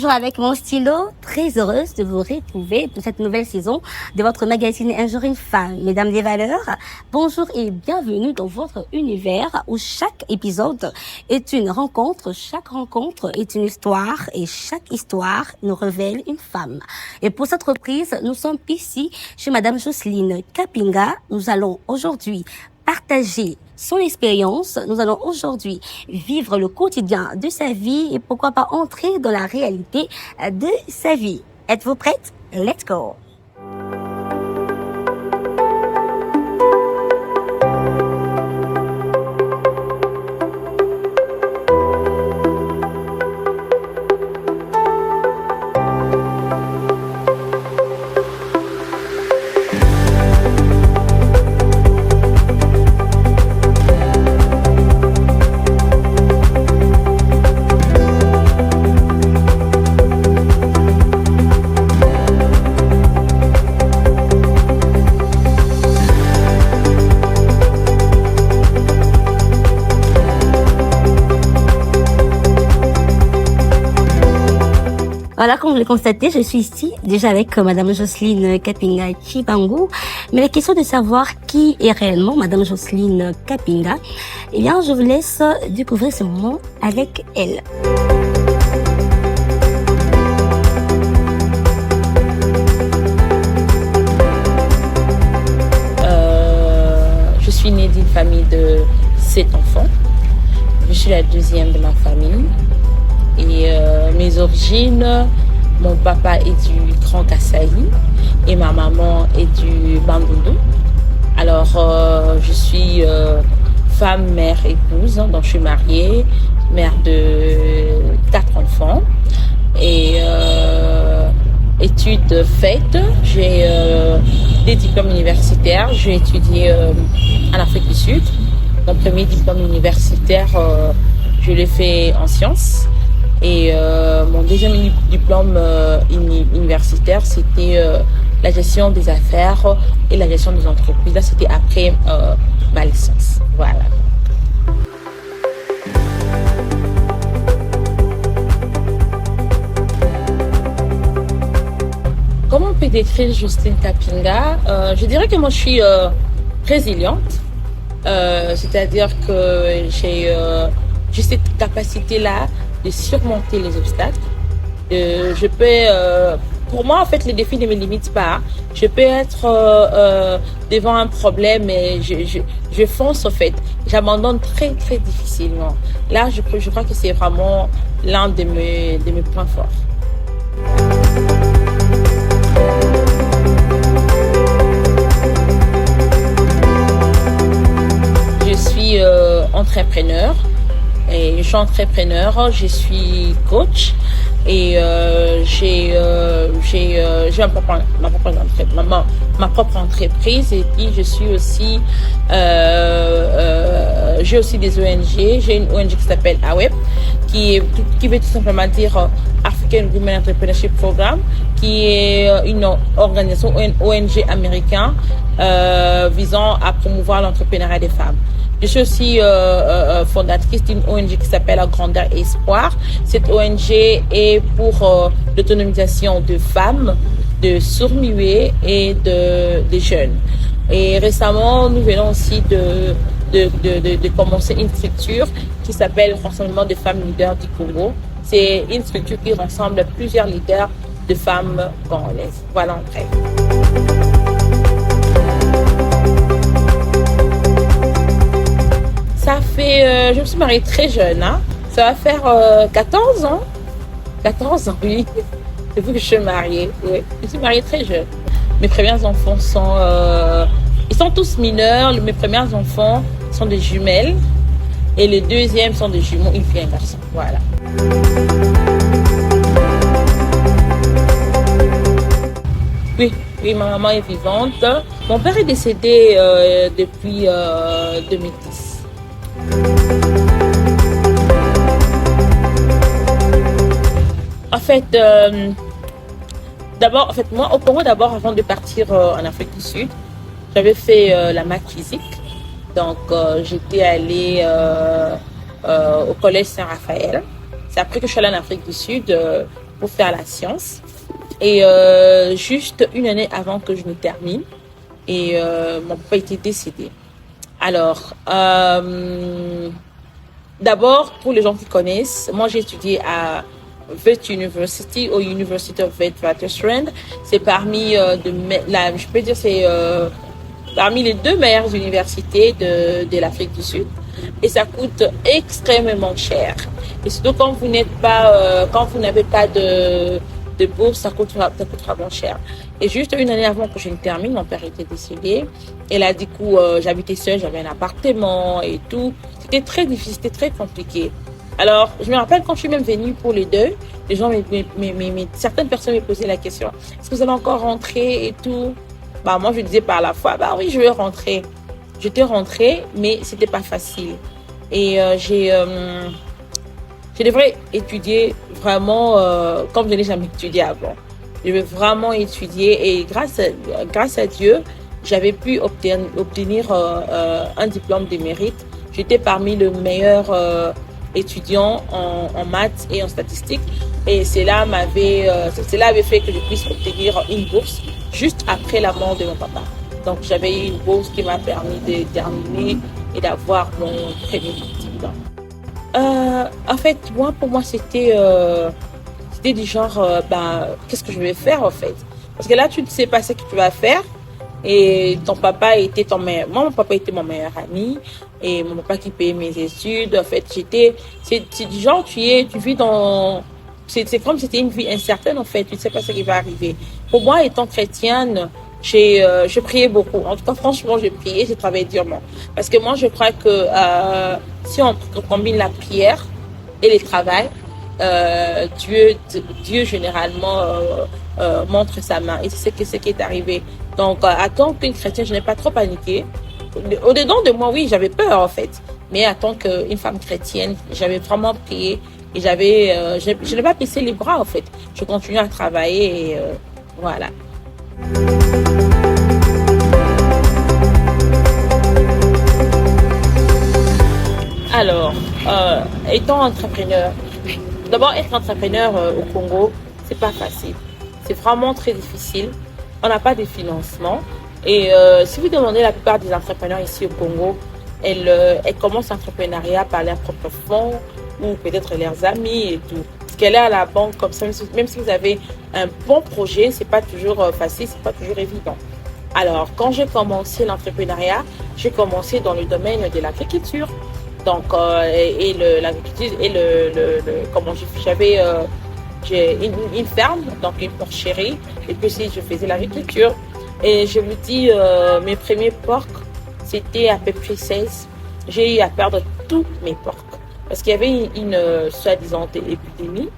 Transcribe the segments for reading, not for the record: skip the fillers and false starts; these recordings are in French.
toujours avec mon stylo. Très heureuse de vous retrouver pour cette nouvelle saison de votre magazine Un jour une femme. Mesdames des valeurs, bonjour et bienvenue dans votre univers où chaque épisode est une rencontre, chaque rencontre est une histoire et chaque histoire nous révèle une femme. Et pour cette reprise, nous sommes ici chez Madame Jocelyne Kapinga. Nous allons aujourd'hui partager son expérience. Nous allons aujourd'hui vivre le quotidien de sa vie et pourquoi pas entrer dans la réalité de sa vie. Êtes-vous prête? Let's go! Voilà, comme vous le constatez, je suis ici déjà avec Madame Jocelyne Kapinga Chibangu. Mais la question de savoir qui est réellement Madame Jocelyne Kapinga, eh bien, je vous laisse découvrir ce moment avec elle. Je suis née d'une famille de 7 enfants. Je suis la deuxième de ma famille. Et mes origines, mon papa est du Grand Kasaï et ma maman est du Bandundu. Alors, je suis femme, mère, épouse, donc je suis mariée, mère de 4 enfants. Et études faites, j'ai des diplômes universitaires. J'ai étudié en Afrique du Sud. Mon premier diplôme universitaire, je l'ai fait en sciences. Et mon deuxième diplôme universitaire, c'était la gestion des affaires et la gestion des entreprises. Là, c'était après ma licence. Voilà. Comment on peut décrire Jocelyne Kapinga? Je dirais que moi, je suis résiliente. C'est-à-dire que j'ai cette capacité-là de surmonter les obstacles. Je peux, pour moi, en fait, les défis ne me limitent pas. Je peux être devant un problème et je fonce, en fait. J'abandonne très, très difficilement. Là, je crois que c'est vraiment l'un de mes points forts. Je suis entrepreneur. Et je suis entrepreneur, je suis coach et j'ai ma propre entreprise et puis je suis aussi j'ai aussi des ONG. J'ai une ONG qui s'appelle AWEP qui veut tout simplement dire African Women Entrepreneurship Program, qui est une organisation, une ONG américaine visant à promouvoir l'entrepreneuriat des femmes. Je suis aussi fondatrice d'une ONG qui s'appelle Grandeur et Espoir. Cette ONG est pour l'autonomisation de femmes, de sourds-muets et de jeunes. Et récemment, nous venons aussi de commencer une structure qui s'appelle Rassemblement des femmes leaders du Congo. C'est une structure qui rassemble plusieurs leaders de femmes congolaises. Voilà en bref. Ça fait, je me suis mariée très jeune, hein. Ça va faire 14 ans. 14 ans, oui. Depuis que je suis mariée, oui. Je suis mariée très jeune. Mes premiers enfants ils sont tous mineurs. Mes premiers enfants sont des jumelles. Et les deuxièmes sont des jumeaux, une fille et un garçon. Voilà. Oui, ma maman est vivante. Mon père est décédé depuis 2010. En fait, d'abord, moi, au Congo, avant de partir en Afrique du Sud, j'avais fait la maths physique. Donc, j'étais allée au collège Saint-Raphaël. C'est après que je suis allée en Afrique du Sud pour faire la science. Et juste une année avant que je ne termine, et mon papa était décédé. Alors, d'abord, pour les gens qui connaissent, moi j'ai étudié à Wits University, au University of Witwatersrand. C'est parmi je peux dire c'est parmi les 2 meilleures universités de l'Afrique du Sud. Et ça coûte extrêmement cher. Et surtout quand vous n'êtes pas, quand vous n'avez pas de bourse, ça coûtera vraiment cher. Et juste une année avant que je ne termine, mon père était décédé. Et là, du coup, j'habitais seule, j'avais un appartement et tout. C'était très difficile, c'était très compliqué. Alors, je me rappelle quand je suis même venue pour les deuils, les gens, certaines personnes me posaient la question, est-ce que vous allez encore rentrer et tout? Bah, moi, je disais par la foi, bah oui, je vais rentrer. J'étais rentrée, mais c'était pas facile. Et je devrais étudier vraiment comme je n'ai jamais étudié avant. Je vais vraiment étudier et grâce à Dieu, j'avais pu obtenir un diplôme de mérite. J'étais parmi les meilleurs étudiants en maths et en statistiques. Et cela avait fait que je puisse obtenir une bourse juste après la mort de mon papa. Donc j'avais eu une bourse qui m'a permis de terminer et d'avoir mon premier diplôme. En fait, pour moi, c'était du genre, qu'est-ce que je vais faire en fait? Parce que là, tu ne sais pas ce que tu vas faire. Et ton papa était mon papa était mon meilleur ami. Et mon papa qui payait mes études. En fait, c'est du genre, tu vis dans, c'est comme si c'était une vie incertaine en fait. Tu ne sais pas ce qui va arriver. Pour moi, étant chrétienne, je priais beaucoup. En tout cas, franchement, j'ai prié, j'ai travaillé durement. Parce que moi, je crois que si on combine la prière et le travail, Dieu généralement montre sa main. Et c'est ce qui est arrivé. Donc, en tant qu'une chrétienne, je n'ai pas trop paniqué. Au-dedans de moi, oui, j'avais peur en fait. Mais en tant qu'une femme chrétienne, j'avais vraiment prié. Et je n'ai pas baissé les bras en fait. Je continue à travailler et voilà. Alors, étant entrepreneur, d'abord être entrepreneur au Congo, c'est pas facile. C'est vraiment très difficile. On n'a pas de financement. Et si vous demandez la plupart des entrepreneurs ici au Congo, elles commencent l'entrepreneuriat par leurs propres fonds ou peut-être leurs amis et tout. Parce qu'elle est à la banque comme ça, même si vous avez un bon projet, c'est pas toujours facile, c'est pas toujours évident. Alors, quand j'ai commencé l'entrepreneuriat, j'ai commencé dans le domaine de l'agriculture. Donc, l'agriculture et j'ai une ferme, donc une porcherie, et puis aussi je faisais l'agriculture. Et je vous dis, mes premiers porcs, c'était à peu près 16. J'ai eu à perdre tous mes porcs. Parce qu'il y avait une soi-disant épidémie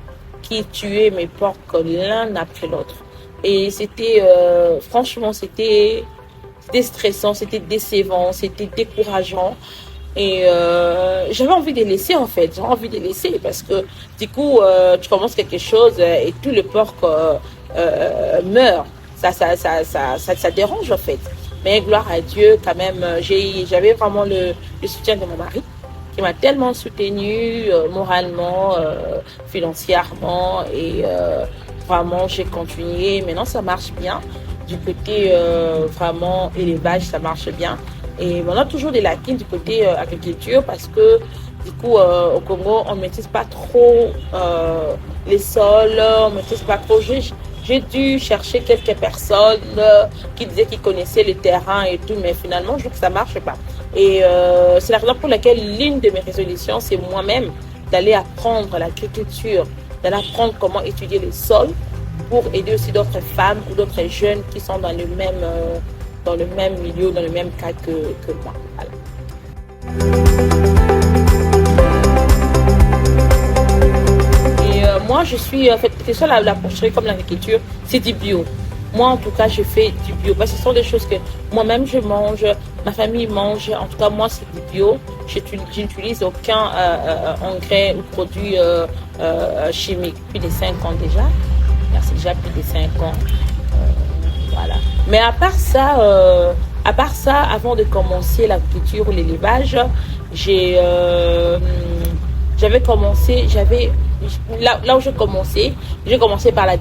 qui tuait mes porcs l'un après l'autre. Et c'était, franchement, c'était stressant, c'était décevant, c'était décourageant. Et j'avais envie de laisser en fait, j'avais envie de laisser parce que du coup, tu commences quelque chose et tout le porc meurt. Ça dérange en fait. Mais gloire à Dieu, quand même, j'avais vraiment le soutien de mon mari qui m'a tellement soutenue moralement, financièrement et vraiment j'ai continué. Maintenant ça marche bien. Du côté vraiment élevage, ça marche bien. Et on a toujours des lacunes du côté agriculture parce que du coup au Congo on ne maîtrise pas trop les sols, on ne maîtrise pas trop. J'ai dû chercher quelques personnes qui disaient qu'ils connaissaient le terrain et tout, mais finalement, je trouve que ça ne marche pas. Et c'est la raison pour laquelle l'une de mes résolutions, c'est moi-même d'aller apprendre l'agriculture, d'aller apprendre comment étudier les sols pour aider aussi d'autres femmes ou d'autres jeunes qui sont dans le même milieu, dans le même cas que moi. Voilà. Moi, je suis, en fait, que ce soit la porcherie comme l'agriculture, c'est du bio. Moi, en tout cas, je fais du bio. Parce que ce sont des choses que moi-même, je mange, ma famille mange. En tout cas, moi, c'est du bio. Je n'utilise aucun engrais ou produit chimique. Plus de 5 ans déjà. C'est déjà plus de 5 ans. Voilà. Mais à part ça, avant de commencer l'agriculture ou l'élevage, j'avais là où j'ai commencé par la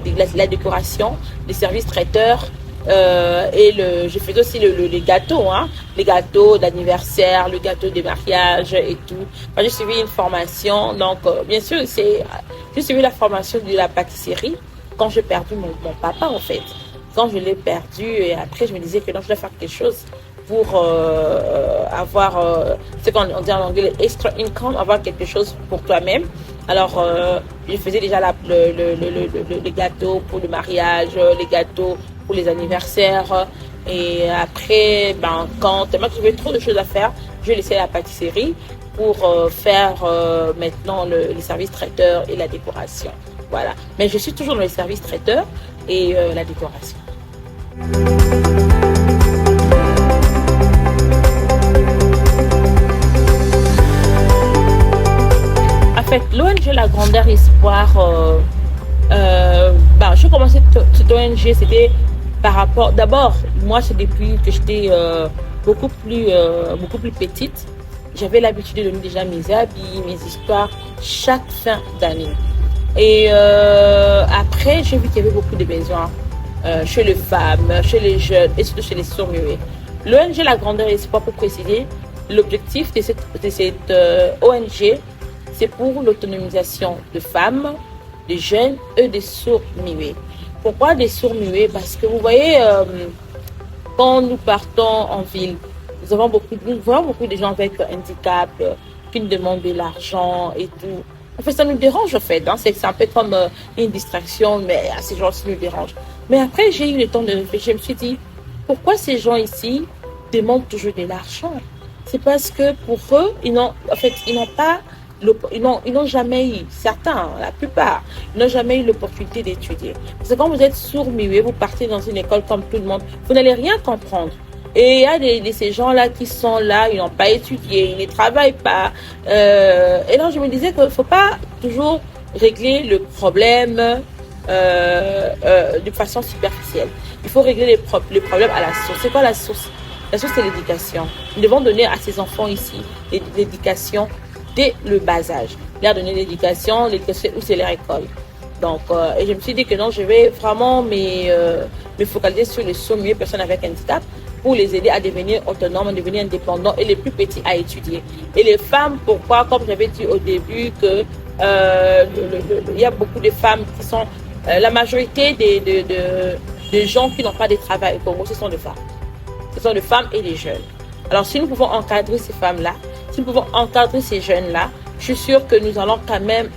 décoration, les services traiteurs. Je faisais aussi les gâteaux, les gâteaux d'anniversaire, le gâteau de mariage et tout. J'ai suivi une formation, donc bien sûr, j'ai suivi la formation de la pâtisserie quand j'ai perdu mon papa en fait. Quand je l'ai perdu et après je me disais que non, je dois faire quelque chose pour avoir ce qu'on dit en anglais extra income, avoir quelque chose pour toi-même. Alors je faisais déjà les gâteaux pour le mariage, les gâteaux pour les anniversaires. Et après, quand j'avais trop de choses à faire, j'ai laissé la pâtisserie pour faire maintenant les services traiteurs et la décoration. Voilà. Mais je suis toujours dans les services traiteurs et la décoration. En fait, l'ONG La Grandeur Espoir, je commençais cette ONG, c'était par rapport, d'abord, moi c'est depuis que j'étais beaucoup plus petite, j'avais l'habitude de donner déjà mes habits, mes histoires chaque fin d'année. Et après, j'ai vu qu'il y avait beaucoup de besoins chez les femmes, chez les jeunes et surtout chez les sourds-muets. L'ONG La Grandeur Espoir, pour préciser, l'objectif de cette ONG, c'est pour l'autonomisation de femmes, des jeunes et des sourds-muets. Pourquoi des sourds-muets? Parce que vous voyez, quand nous partons en ville, nous voyons beaucoup de gens avec handicap qui nous demandent de l'argent et tout. En fait, ça nous dérange en fait. C'est un peu comme une distraction, mais ces gens-ci nous dérangent. Mais après, j'ai eu le temps de réfléchir. Je me suis dit, pourquoi ces gens ici demandent toujours de l'argent? C'est parce que pour eux, ils n'ont jamais eu, certains, la plupart, n'ont jamais eu l'opportunité d'étudier. Parce que quand vous êtes sourd-muet, vous partez dans une école comme tout le monde, vous n'allez rien comprendre. Et il y a ces gens-là qui sont là, ils n'ont pas étudié, ils ne travaillent pas. Et donc je me disais qu'il ne faut pas toujours régler le problème de façon superficielle. Il faut régler le problème à la source. C'est quoi la source? La source, c'est l'éducation. Nous devons donner à ces enfants ici l'éducation dès le bas âge. Leur donner l'éducation où c'est leur école. Donc, et je me suis dit que non, je vais vraiment me focaliser sur les sourds-muets, personnes avec handicap, pour les aider à devenir autonomes, à devenir indépendants et les plus petits à étudier. Et les femmes, pourquoi? Comme j'avais dit au début, que il y a beaucoup de femmes qui sont... la majorité des gens qui n'ont pas de travail au Congo, ce sont des femmes. Ce sont des femmes et des jeunes. Alors, si nous pouvons encadrer ces femmes-là, si nous pouvons encadrer ces jeunes-là, je suis sûre que nous allons quand même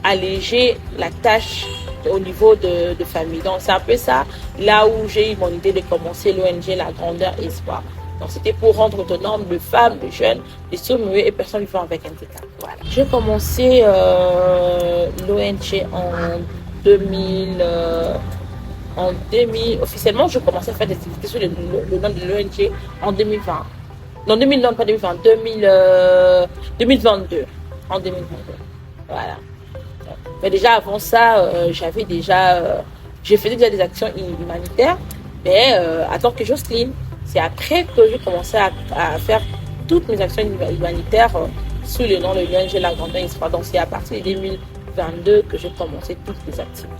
alléger la tâche au niveau de famille. Donc, c'est un peu ça, là où j'ai eu mon idée de commencer l'ONG La Grandeur Espoir. Donc, c'était pour rendre autonome les femmes, les jeunes, les sourds-muets et personnes vivant avec handicap. Voilà. J'ai commencé l'ONG en 2000. Officiellement, je commençais à faire des activités sur le nom de l'ONG en 2020. Non, 2020, pas 2020, 2022. En 2022. Voilà. Mais déjà avant ça, je faisais déjà des actions humanitaires, mais en tant que Jocelyne. C'est après que j'ai commencé à faire toutes mes actions humanitaires sous le nom de l'ONG La Grandeur Espoir. Donc c'est à partir de 2022 que j'ai commencé toutes les activités.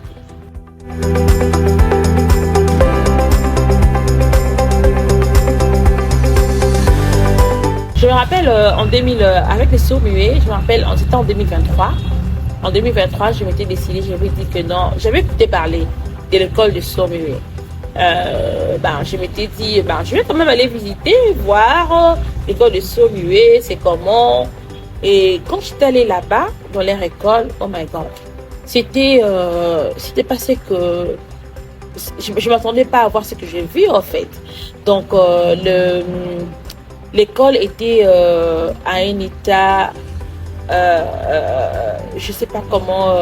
Je me rappelle avec les sourds-muets, je me rappelle, c'était en 2023. En 2023, je m'étais décidée, j'avais dit que non, j'avais écouté parler de l'école de sourds-muets. Je m'étais dit, je vais quand même aller visiter, voir l'école de sourds-muets, c'est comment. Et quand j'étais allée là-bas, dans leur école, oh my God, c'était passé que je ne m'attendais pas à voir ce que j'ai vu en fait. Donc, l'école était à un état, je ne sais pas comment,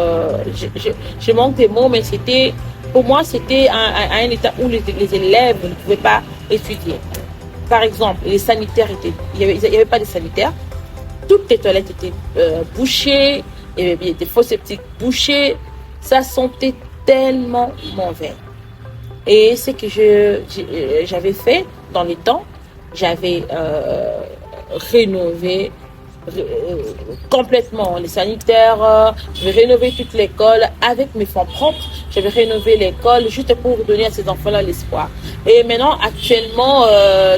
je manque des mots, mais pour moi, c'était à un état où les élèves ne pouvaient pas étudier. Par exemple, les sanitaires il n'y avait pas de sanitaires. Toutes les toilettes étaient bouchées, il y avait des fosses septiques bouchées. Ça sentait tellement mauvais. Et ce que j'avais fait dans les temps, j'avais rénové complètement les sanitaires. Je vais rénover toute l'école avec mes fonds propres. Je vais rénover l'école juste pour donner à ces enfants-là l'espoir. Et maintenant, actuellement,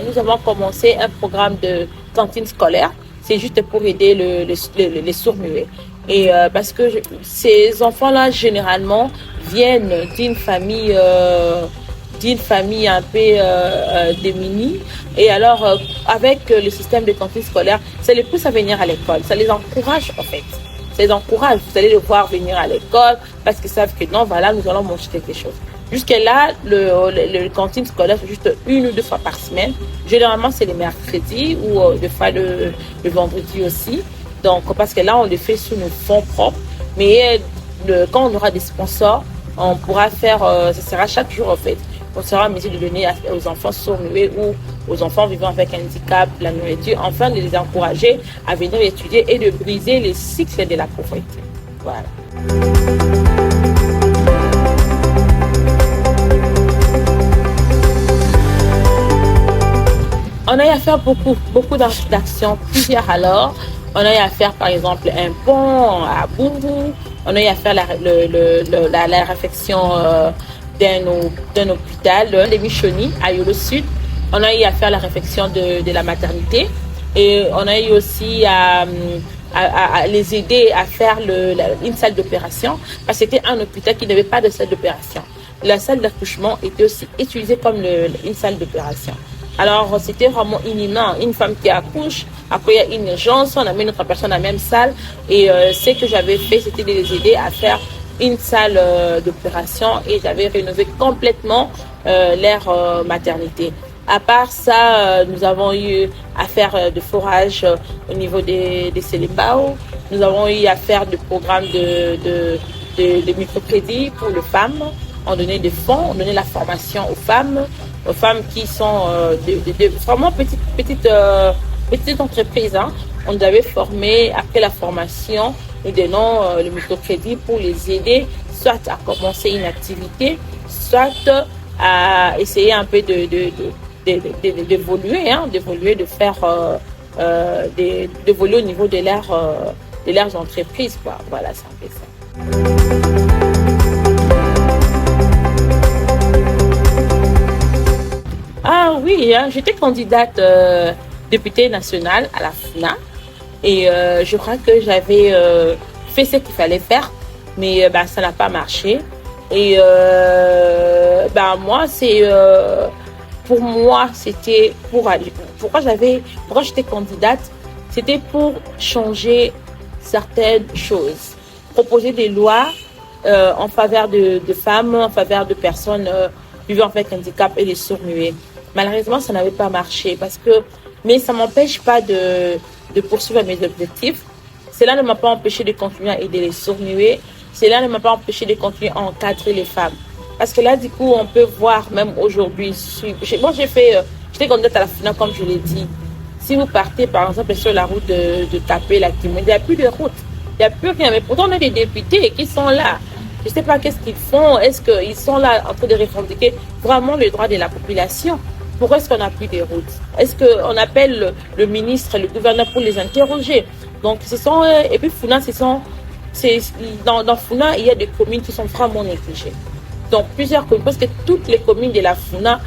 nous avons commencé un programme de cantine scolaire. C'est juste pour aider les sourds-muets. Et parce que ces enfants-là, généralement, viennent d'une famille un peu démunie. Et alors, avec le système de cantine scolaire, ça les pousse à venir à l'école. Ça les encourage, en fait. Ça les encourage. Vous allez les voir venir à l'école parce qu'ils savent que non, voilà, nous allons manger quelque chose. Jusqu'à là, le cantine scolaire, c'est juste 1 ou 2 fois par semaine. Généralement, c'est les mercredis ou des fois le vendredi aussi. Donc, parce que là, on le fait sous nos fonds propres. Mais quand on aura des sponsors, on pourra faire, ça sera chaque jour en fait. On sera en mesure de donner aux enfants sourds-muets ou aux enfants vivant avec un handicap la nourriture, afin de les encourager à venir étudier et de briser les cycles de la pauvreté. Voilà. On a eu à faire beaucoup d'actions, plusieurs alors. On a eu à faire par exemple un pont à Bumbu. On a eu à faire la réfection d'un hôpital de Michoni à Yolo Sud. On a eu à faire la réfection de la maternité. Et on a eu aussi à les aider à faire une salle d'opération. Parce que c'était un hôpital qui n'avait pas de salle d'opération. La salle d'accouchement était aussi utilisée comme une salle d'opération. Alors, c'était vraiment inhumain. Une femme qui accouche, après il y a une urgence, on amène notre personne à la même salle. Et ce que j'avais fait, c'était de les aider à faire une salle d'opération et j'avais rénové complètement leur maternité. À part ça, nous avons eu à faire de forage au niveau des Célébao. Nous avons eu à faire des programmes de microcrédit pour les femmes. On donnait des fonds, on donnait la formation aux femmes qui sont vraiment petites entreprises. Hein. On les avait formées après la formation. Nous donnons le microcrédit pour les aider, soit à commencer une activité, soit à essayer un peu d'évoluer, de faire d'évoluer au niveau de leurs entreprises, quoi. Voilà, c'est un peu ça. Ah oui, hein, j'étais candidate députée nationale à la FUNA et je crois que j'avais fait ce qu'il fallait faire, mais ça n'a pas marché. Et pour moi, c'était pourquoi j'étais candidate, c'était pour changer certaines choses, proposer des lois en faveur de femmes, en faveur de personnes vivant avec handicap et les sourds-muets. Malheureusement, ça n'avait pas marché mais ça m'empêche pas de poursuivre mes objectifs. Cela ne m'a pas empêché de continuer à aider les sourds-muets. Cela ne m'a pas empêché de continuer à encadrer les femmes. Parce que là, du coup, on peut voir, même aujourd'hui, moi j'étais candidate à la FUNA, comme je l'ai dit. Si vous partez, par exemple, sur la route de Tapé, la Kimon, il n'y a plus de route. Il n'y a plus rien. Mais pourtant, on a des députés qui sont là. Je ne sais pas qu'est-ce qu'ils font. Est-ce qu'ils sont là en train de revendiquer vraiment les droits de la population? Pourquoi est-ce qu'on n'a plus de routes? Est-ce qu'on appelle le ministre, le gouverneur pour les interroger? Donc, et puis FUNA, dans FUNA, il y a des communes qui sont vraiment négligées. Donc, plusieurs communes, parce que toutes les communes de la FUNA,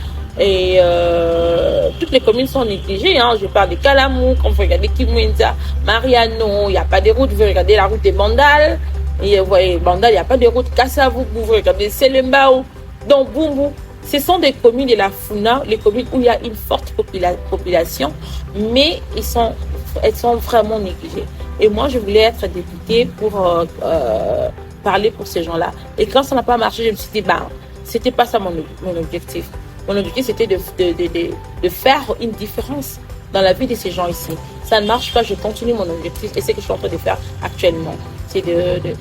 toutes les communes sont négligées. Hein. Je parle de Kalamou, quand vous regardez Kimwenza, Mariano, il n'y a pas de route. Vous regardez la route des Bandal. Et vous voyez, Bandal, il n'y a pas de route. Kassavou, vous regardez Selembao, donc Bumbu. Ce sont des communes de la FUNA, les communes où il y a une forte population, mais elles sont vraiment négligées. Et moi, je voulais être députée pour parler pour ces gens-là. Et quand ça n'a pas marché, je me suis dit, c'était pas ça mon objectif. Mon objectif, c'était de faire une différence dans la vie de ces gens ici. Ça ne marche pas, je continue mon objectif et c'est ce que je suis en train de faire actuellement. C'est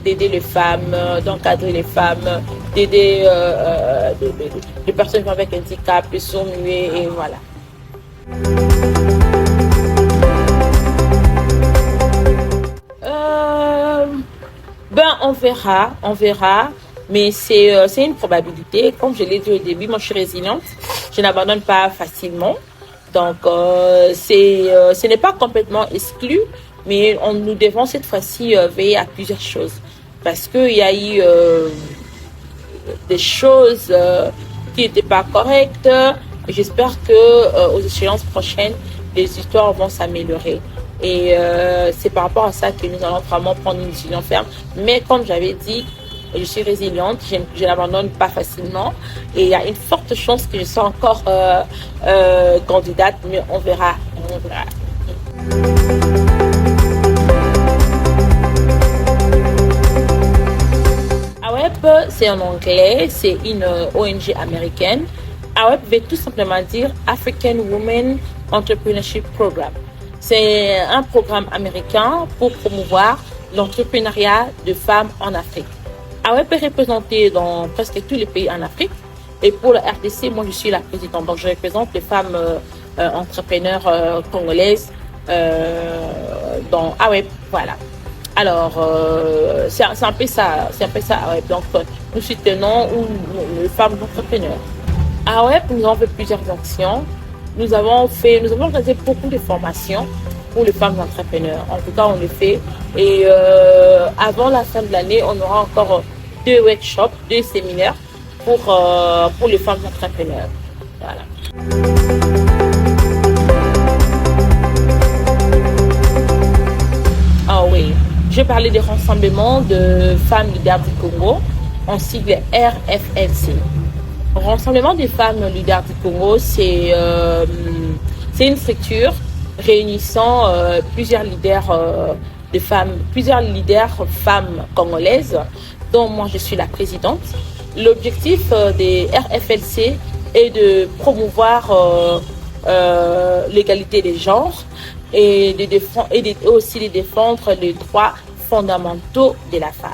d'aider les femmes, d'encadrer les femmes, d'aider les personnes avec handicap, les sourds-muets, et voilà. On verra, mais c'est une probabilité. Comme je l'ai dit au début, moi je suis résiliente, je n'abandonne pas facilement. Donc, ce n'est pas complètement exclu, Mais nous devons cette fois-ci veiller à plusieurs choses. Parce qu'il y a eu des choses qui n'étaient pas correctes. J'espère que aux échéances prochaines, les histoires vont s'améliorer. Et c'est par rapport à ça que nous allons vraiment prendre une décision ferme. Mais comme j'avais dit, je suis résiliente, je n'abandonne pas facilement. Et il y a une forte chance que je sois encore candidate, mais on verra. On verra. AWEP, c'est en anglais, c'est une ONG américaine. AWEP veut tout simplement dire African Women Entrepreneurship Program. C'est un programme américain pour promouvoir l'entrepreneuriat de femmes en Afrique. AWEP est représenté dans presque tous les pays en Afrique. Et pour le RDC, moi je suis la présidente. Donc je représente les femmes entrepreneurs congolaises dans AWEP. Voilà. Alors, c'est un peu ça, AWEP. Donc, nous soutenons les femmes entrepreneurs. À AWEP, nous avons fait plusieurs actions. Nous avons organisé beaucoup de formations pour les femmes entrepreneurs. En tout cas, on le fait. Et avant la fin de l'année, on aura encore 2 workshops, 2 séminaires pour les femmes entrepreneurs. Voilà. Ah oui. Je parlais des rassemblements de femmes leaders du Congo, en sigle RFLC. Le rassemblement des femmes leaders du Congo, c'est une structure réunissant plusieurs leaders femmes congolaises, dont moi je suis la présidente. L'objectif des RFLC est de promouvoir l'égalité des genres et aussi de défendre les droits fondamentaux de la femme.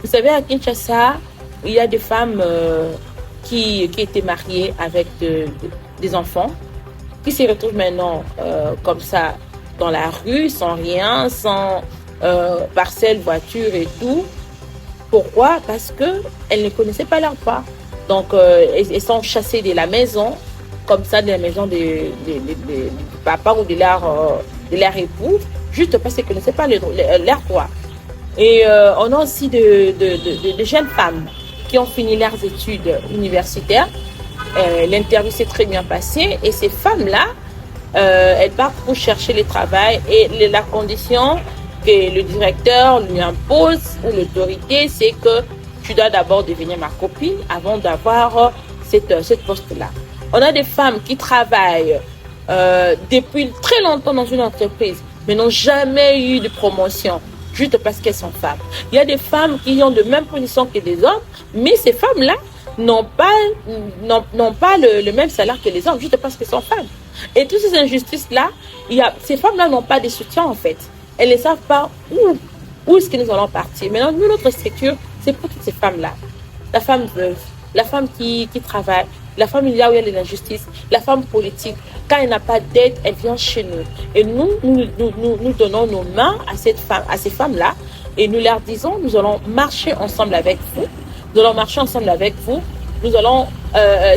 Vous savez, à Kinshasa, il y a des femmes qui étaient mariées avec des enfants, qui se retrouvent maintenant comme ça dans la rue, sans rien, sans parcelle, voiture et tout. Pourquoi? Parce qu'elles ne connaissaient pas leurs droits. Donc, elles sont chassées de la maison, comme ça, de la maison de papa ou de leur époux, juste parce qu'elles ne connaissaient pas leurs droits. Et on a aussi de jeunes femmes qui ont fini leurs études universitaires. L'interview s'est très bien passée et ces femmes-là, elles partent pour chercher le travail et la condition que le directeur lui impose ou l'autorité, c'est que tu dois d'abord devenir ma copine avant d'avoir cette poste-là. On a des femmes qui travaillent depuis très longtemps dans une entreprise, mais n'ont jamais eu de promotion, juste parce qu'elles sont femmes. Il y a des femmes qui ont de même position que des hommes, mais ces femmes-là n'ont pas le même salaire que les hommes, juste parce qu'elles sont femmes. Et toutes ces injustices-là, ces femmes-là n'ont pas de soutien en fait. Elles ne savent pas où est-ce que nous allons partir. Maintenant, nous, notre structure, c'est pour toutes ces femmes-là. La femme veuve, la femme qui travaille, la femme là où il y a de l'injustice, la femme politique. Quand elle n'a pas d'aide, elle vient chez nous. Et nous donnons nos mains à ces femmes-là et nous leur disons, nous allons marcher ensemble avec vous. Nous allons marcher ensemble avec vous. Nous allons,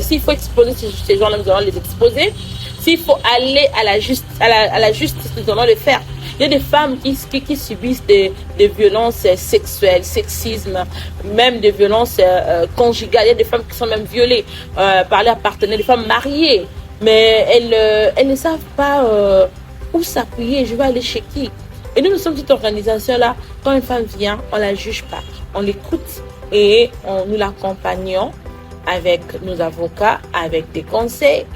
s'il faut exposer ces gens-là, nous allons les exposer. S'il faut aller à la justice, nous allons le faire. Il y a des femmes qui subissent des violences sexuelles, sexisme, même des violences conjugales. Il y a des femmes qui sont même violées par leurs partenaires, des femmes mariées. Mais elles ne savent pas où s'appuyer. Je vais aller chez qui? Et nous sommes cette organisation-là. Quand une femme vient, on ne la juge pas. On l'écoute et nous l'accompagnons avec nos avocats, avec des conseils.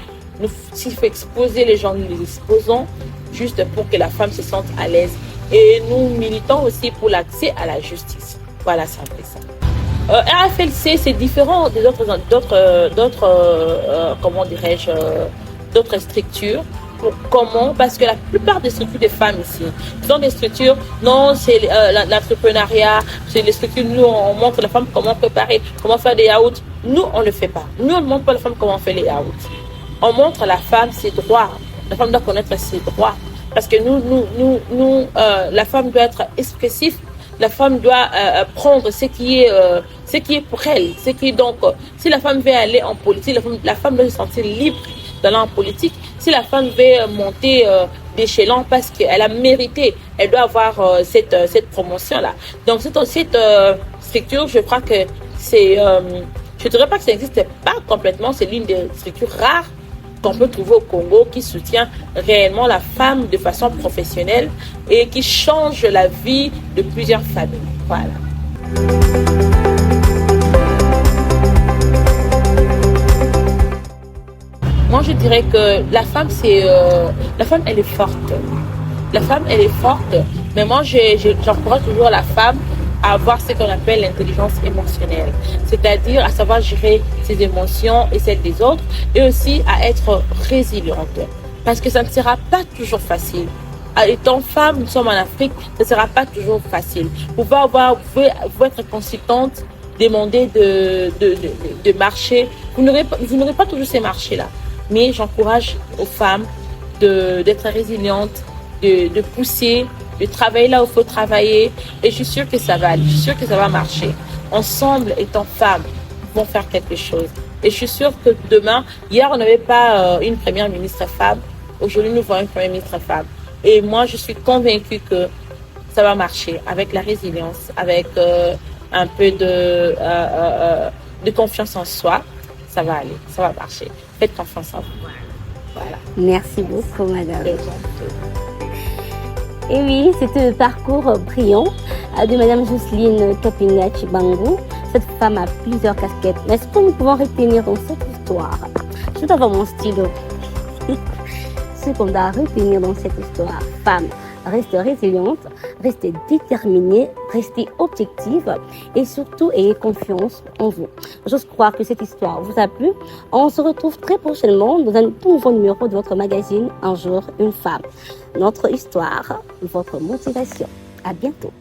S'il faut exposer les gens, nous les exposons juste pour que la femme se sente à l'aise. Et nous militons aussi pour l'accès à la justice. Voilà, c'est un peu ça. RFLC, c'est différent des d'autres structures. Comment? Parce que la plupart des structures de femmes ici sont des structures, non, c'est l'entrepreneuriat, c'est les structures, nous on montre la femme comment préparer, comment faire des yaourts. Nous, on ne le fait pas. Nous, on ne montre pas la femme comment faire les yaourts. On montre à la femme ses droits. La femme doit connaître ses droits. Parce que la femme doit être expressive. La femme doit prendre ce qui est pour elle. Donc, si la femme veut aller en politique, la femme doit se sentir libre d'aller en politique. Si la femme veut monter d'échelon parce qu'elle a mérité, elle doit avoir cette promotion-là. Donc, cette structure, je crois que c'est... je ne dirais pas que ça n'existe pas complètement, c'est l'une des structures rares qu'on peut trouver au Congo qui soutient réellement la femme de façon professionnelle et qui change la vie de plusieurs familles. Voilà. Moi, je dirais que la femme, elle est forte. La femme, elle est forte, mais moi, j'encourage toujours la femme à avoir ce qu'on appelle l'intelligence émotionnelle, c'est-à-dire à savoir gérer ses émotions et celles des autres, et aussi à être résiliente, parce que ça ne sera pas toujours facile. Étant femme, nous sommes en Afrique, ça ne sera pas toujours facile. Vous pouvez être consultante, demander de marcher, vous n'aurez pas toujours ces marchés-là, mais j'encourage aux femmes d'être résilientes, de pousser, de travailler là où il faut travailler, et je suis sûre que ça va aller, je suis sûre que ça va marcher. Ensemble, étant femmes, nous pouvons faire quelque chose. Et je suis sûre que demain, hier on n'avait pas une première ministre femme, aujourd'hui nous voyons une première ministre femme. Et moi je suis convaincue que ça va marcher avec la résilience, avec un peu de confiance en soi. Ça va aller, ça va marcher. Faites confiance en vous. Voilà. Merci beaucoup, madame. Et oui, c'était le parcours brillant de madame Jocelyne Kapina Chibangou. Cette femme a plusieurs casquettes. Mais ce que nous pouvons retenir dans cette histoire, je dois avoir mon stylo. Ce qu'on doit retenir dans cette histoire, femme, restez résiliente, restez déterminée, restez objective et surtout ayez confiance en vous. J'ose croire que cette histoire vous a plu. On se retrouve très prochainement dans un tout nouveau numéro de votre magazine Un jour, une femme. Notre histoire, votre motivation. À bientôt.